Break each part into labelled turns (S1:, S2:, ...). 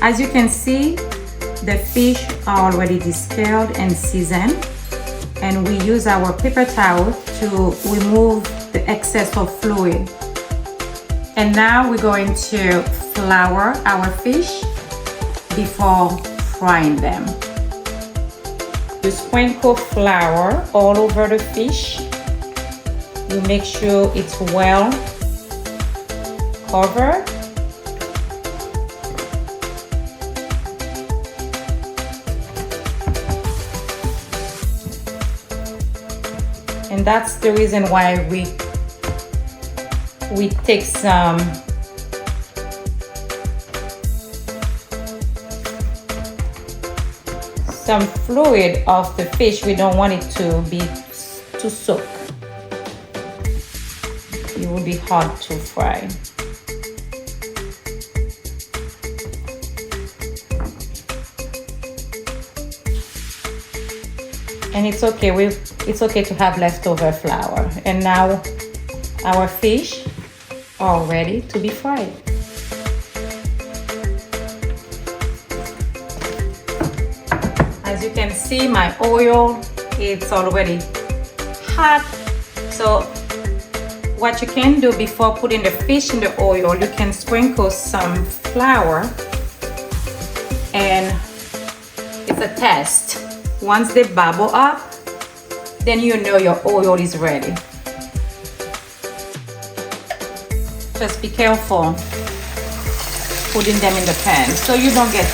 S1: As you can see, the fish are already descaled and seasoned, and we use our paper towel to remove the excess of fluid. And now we're going to flour our fish before frying them. You sprinkle flour all over the fish. You make sure it's well covered. And that's the reason why we take some fluid off the fish. We don't want it to be too soaked. It will be hard to fry. And it's okay to have leftover flour. And now our fish are ready to be fried. As you can see, my oil, it's already hot. So what you can do before putting the fish in the oil, you can sprinkle some flour, and it's a test. Once they bubble up, then you know your oil is ready. Just be careful putting them in the pan so you don't get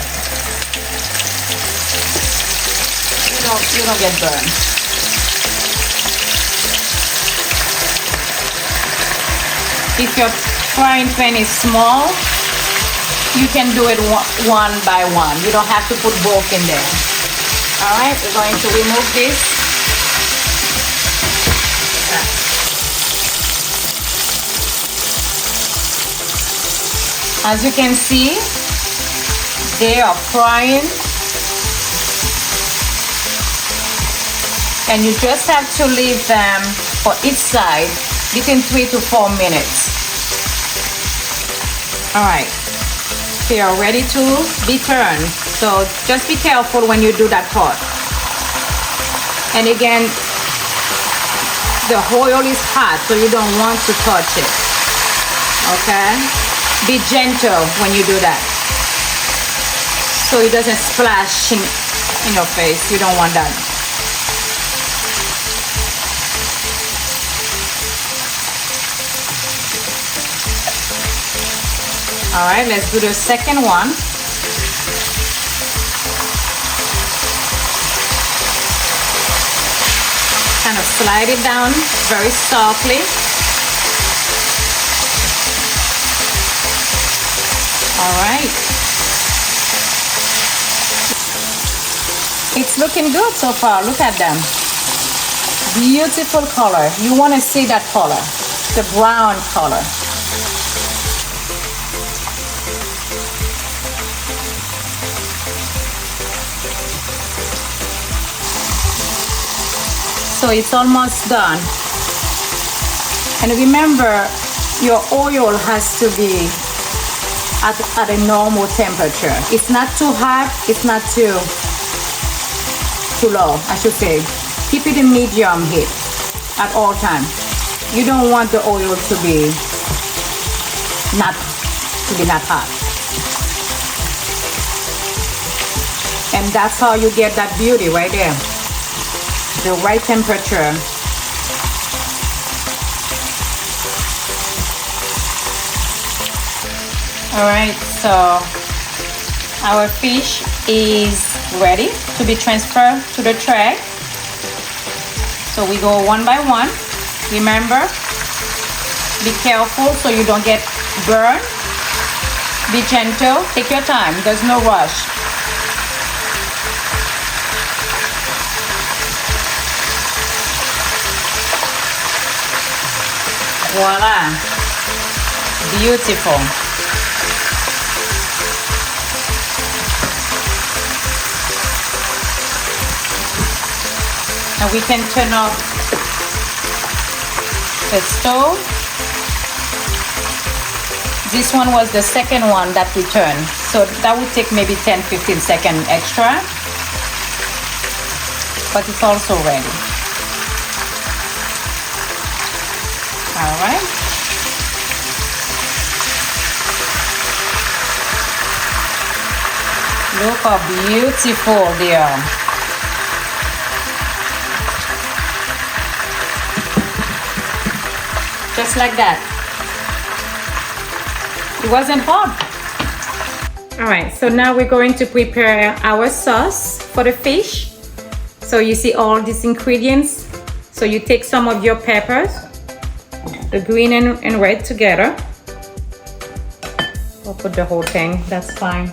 S1: burned. If your frying pan is small, you can do it one by one. You don't have to put both in there. All right, we're going to remove this. As you can see, they are frying. And you just have to leave them for each side between 3 to 4 minutes. All right, they are ready to be turned. So just be careful when you do that part. And again, the oil is hot, so you don't want to touch it. Okay? Be gentle when you do that, so it doesn't splash in your face. You don't want that. All right, let's do the second one. Kind of slide it down very softly. All right. It's looking good so far. Look at them. Beautiful color. You want to see that color, the brown color. So it's almost done. And remember, your oil has to be at a normal temperature. It's not too hot, it's not too low, I should say. Keep it in medium heat at all times. You don't want the oil to be not hot. And that's how you get that beauty right there. The right temperature. All right, so our fish is ready to be transferred to the tray. So we go one by one. Remember, be careful so you don't get burned. Be gentle, take your time, there's no rush. Voila, beautiful. And we can turn off the stove. This one was the second one that we turned. So that would take maybe 10-15 seconds extra. But it's also ready. All right. Look how beautiful they are. Just like that. It wasn't hot. All right, so now we're going to prepare our sauce for the fish. So you see all these ingredients. So you take some of your peppers, the green and red together. I'll put the whole thing, that's fine.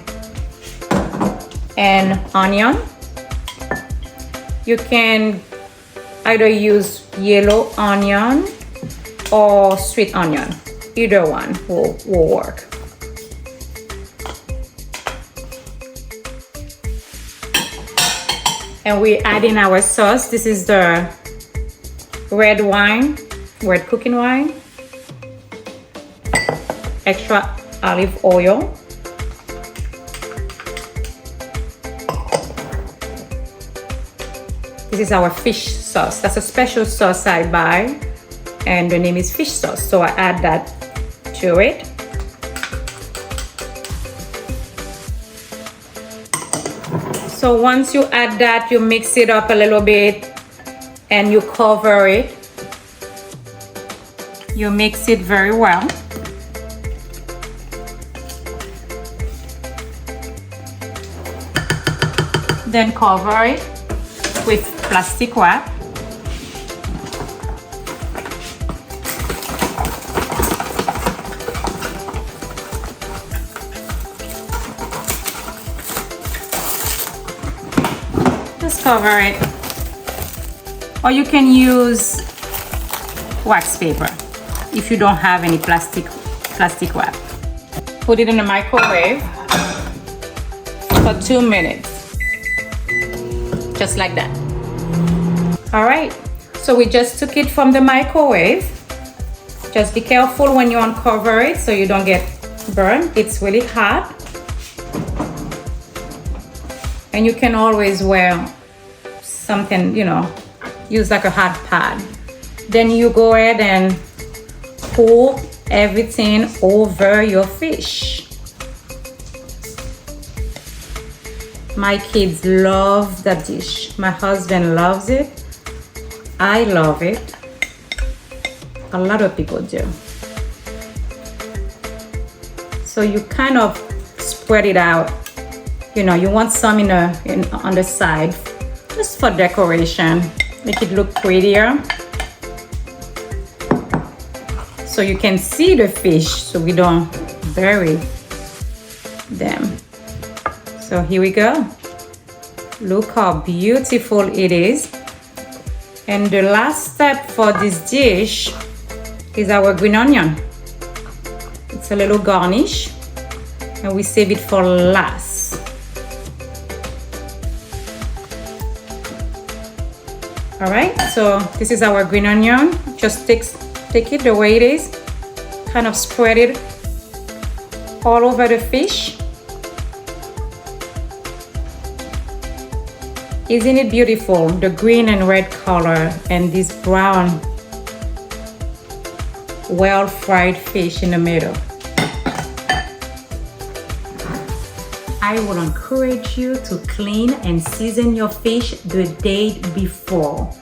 S1: And onion. You can either use yellow onion or sweet onion. Either one will work. And we add in our sauce. This is the red cooking wine, extra olive oil, this is our fish sauce. That's a special sauce I buy, and the name is fish sauce, so I add that to it. So once you add that, you mix it up a little bit and you cover it. You mix it very well. Then cover it with plastic wrap. Just cover it. Or you can use wax paper if you don't have any plastic wrap. Put it in the microwave for 2 minutes. Just like that. All right, so we just took it from the microwave. Just be careful when you uncover it so you don't get burned. It's really hot. And you can always wear something, use like a hot pad. Then you go ahead and pour everything over your fish. My kids love that dish. My husband loves it. I love it. A lot of people do. So you kind of spread it out. You want some on the side, just for decoration. Make it look prettier. So you can see the fish, so we don't bury them. So here we go. Look how beautiful it is. And the last step for this dish is our green onion. It's a little garnish, and we save it for last. All right, so this is our green onion. Just take it the way it is, kind of spread it all over the fish. Isn't it beautiful? The green and red color and this brown, well-fried fish in the middle. I will encourage you to clean and season your fish the day before.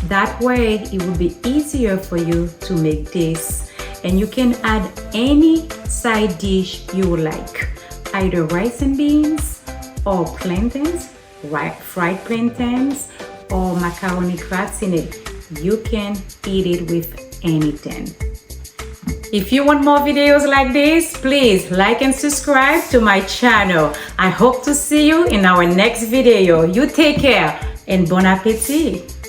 S1: That way it will be easier for you to make this, and you can add any side dish you would like, either rice and beans or plantains, fried plantains or macaroni gratinate. You can eat it with anything. If you want more videos like this, please like and subscribe to my channel. I hope to see you in our next video. You take care and bon appétit.